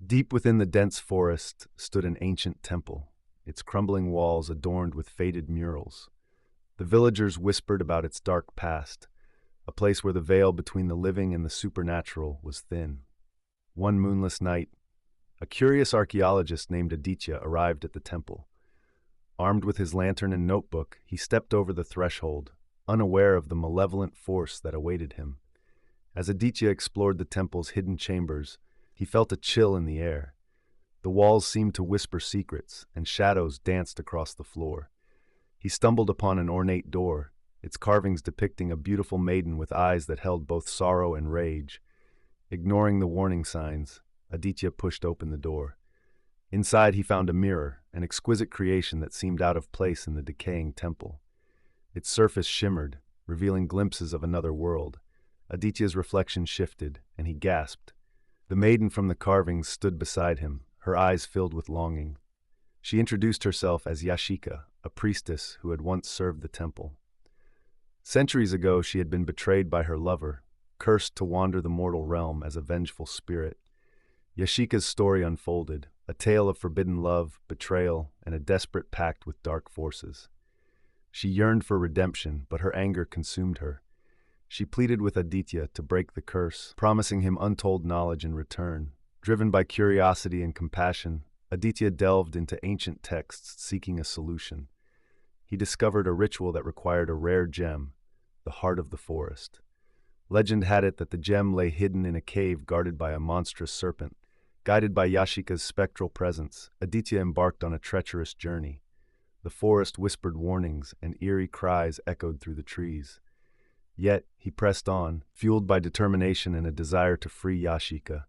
Deep within the dense forest stood an ancient temple, its crumbling walls adorned with faded murals. The villagers whispered about its dark past, a place where the veil between the living and the supernatural was thin. One moonless night, a curious archaeologist named Aditya arrived at the temple. Armed with his lantern and notebook, he stepped over the threshold, unaware of the malevolent force that awaited him. As Aditya explored the temple's hidden chambers, he felt a chill in the air. The walls seemed to whisper secrets, and shadows danced across the floor. He stumbled upon an ornate door, its carvings depicting a beautiful maiden with eyes that held both sorrow and rage. Ignoring the warning signs, Aditya pushed open the door. Inside he found a mirror, an exquisite creation that seemed out of place in the decaying temple. Its surface shimmered, revealing glimpses of another world. Aditya's reflection shifted, and he gasped. The maiden from the carvings stood beside him, her eyes filled with longing. She introduced herself as Yashika, a priestess who had once served the temple. Centuries ago, she had been betrayed by her lover, cursed to wander the mortal realm as a vengeful spirit. Yashika's story unfolded, a tale of forbidden love, betrayal, and a desperate pact with dark forces. She yearned for redemption, but her anger consumed her. She pleaded with Aditya to break the curse, promising him untold knowledge in return. Driven by curiosity and compassion, Aditya delved into ancient texts seeking a solution. He discovered a ritual that required a rare gem, the heart of the forest. Legend had it that the gem lay hidden in a cave guarded by a monstrous serpent. Guided by Yashika's spectral presence, Aditya embarked on a treacherous journey. The forest whispered warnings, and eerie cries echoed through the trees. Yet, he pressed on, fueled by determination and a desire to free Yashika.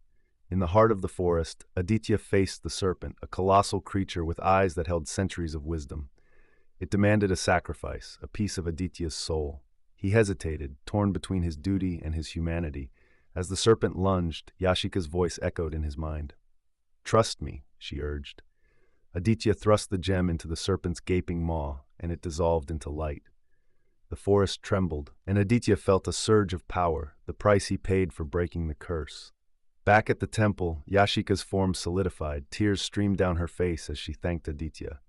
In the heart of the forest, Aditya faced the serpent, a colossal creature with eyes that held centuries of wisdom. It demanded a sacrifice, a piece of Aditya's soul. He hesitated, torn between his duty and his humanity. As the serpent lunged, Yashika's voice echoed in his mind. "Trust me," she urged. Aditya thrust the gem into the serpent's gaping maw, and it dissolved into light. The forest trembled, and Aditya felt a surge of power, the price he paid for breaking the curse. Back at the temple, Yashika's form solidified, tears streamed down her face as she thanked Aditya.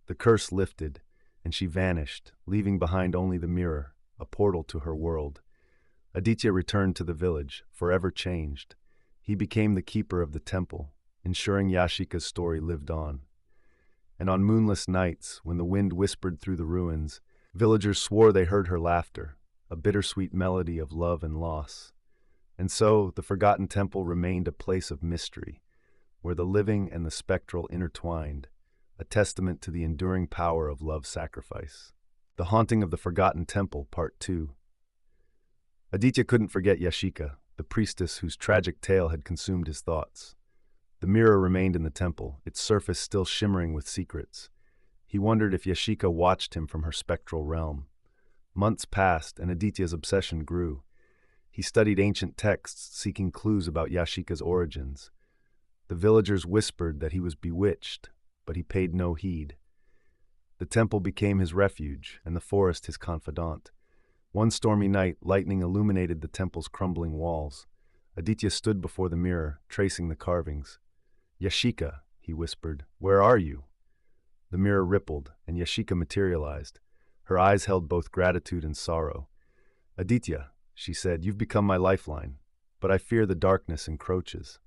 The curse lifted, and she vanished, leaving behind only the mirror, a portal to her world. Aditya returned to the village, forever changed. He became the keeper of the temple, ensuring Yashika's story lived on. And on moonless nights, when the wind whispered through the ruins, villagers swore they heard her laughter, a bittersweet melody of love and loss. And so, the forgotten temple remained a place of mystery, where the living and the spectral intertwined, a testament to the enduring power of love's sacrifice. The Haunting of the Forgotten Temple, Part 2. Aditya couldn't forget Yashika, the priestess whose tragic tale had consumed his thoughts. The mirror remained in the temple, its surface still shimmering with secrets. He wondered if Yashika watched him from her spectral realm. Months passed, and Aditya's obsession grew. He studied ancient texts, seeking clues about Yashika's origins. The villagers whispered that he was bewitched, but he paid no heed. The temple became his refuge, and the forest his confidant. One stormy night, lightning illuminated the temple's crumbling walls. Aditya stood before the mirror, tracing the carvings. "Yashika," he whispered, "where are you?" The mirror rippled, and Yashika materialized. Her eyes held both gratitude and sorrow. "Aditya," she said, "you've become my lifeline, but I fear the darkness encroaches."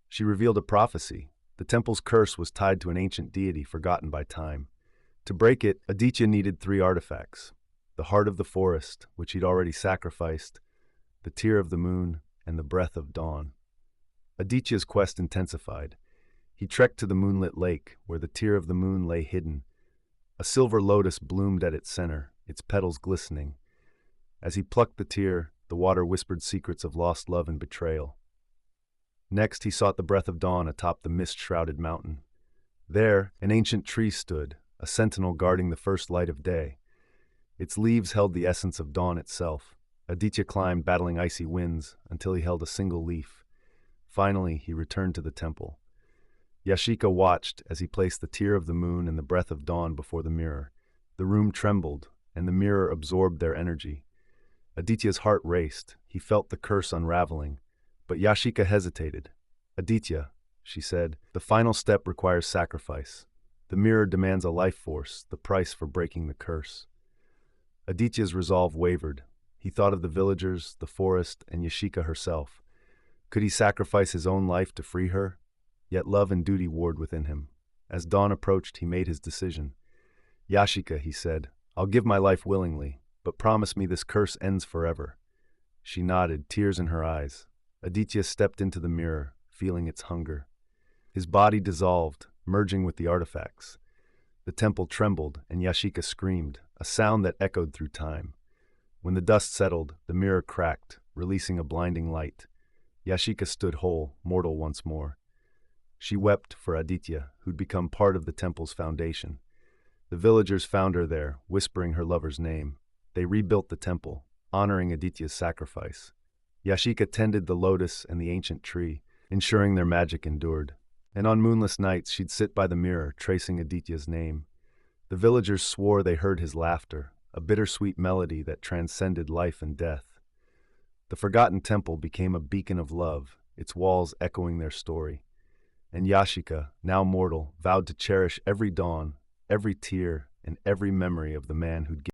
She revealed a prophecy. The temple's curse was tied to an ancient deity forgotten by time. To break it, Aditya needed 3 artifacts: the heart of the forest, which he'd already sacrificed, the tear of the moon, and the breath of dawn. Aditya's quest intensified. He trekked to the moonlit lake, where the tear of the moon lay hidden. A silver lotus bloomed at its center, its petals glistening. As he plucked the tear, the water whispered secrets of lost love and betrayal. Next, he sought the breath of dawn atop the mist-shrouded mountain. There, an ancient tree stood, a sentinel guarding the first light of day. Its leaves held the essence of dawn itself. Aditya climbed, battling icy winds, until he held a single leaf. Finally, he returned to the temple. Yashika watched as he placed the tear of the moon and the breath of dawn before the mirror. The room trembled, and the mirror absorbed their energy. Aditya's heart raced. He felt the curse unraveling. But Yashika hesitated. "Aditya, she said. The final step requires sacrifice. The mirror demands a life force, the price for breaking the curse. Aditya's resolve wavered. He thought of the villagers, the forest, and Yashika herself. Could he sacrifice his own life to free her? Yet love and duty warred within him. As dawn approached, he made his decision. Yashika, he said, I'll give my life willingly, but promise me this curse ends forever. She nodded, tears in her eyes. Aditya stepped into the mirror, feeling its hunger. His body dissolved, merging with the artifacts. The temple trembled, and Yashika screamed, a sound that echoed through time. When the dust settled, the mirror cracked, releasing a blinding light. Yashika stood whole, mortal once more. She wept for Aditya, who'd become part of the temple's foundation. The villagers found her there, whispering her lover's name. They rebuilt the temple, honoring Aditya's sacrifice. Yashika tended the lotus and the ancient tree, ensuring their magic endured. And on moonless nights, she'd sit by the mirror, tracing Aditya's name. The villagers swore they heard his laughter, a bittersweet melody that transcended life and death. The forgotten temple became a beacon of love, its walls echoing their story. And Yashika, now mortal, vowed to cherish every dawn, every tear, and every memory of the man who'd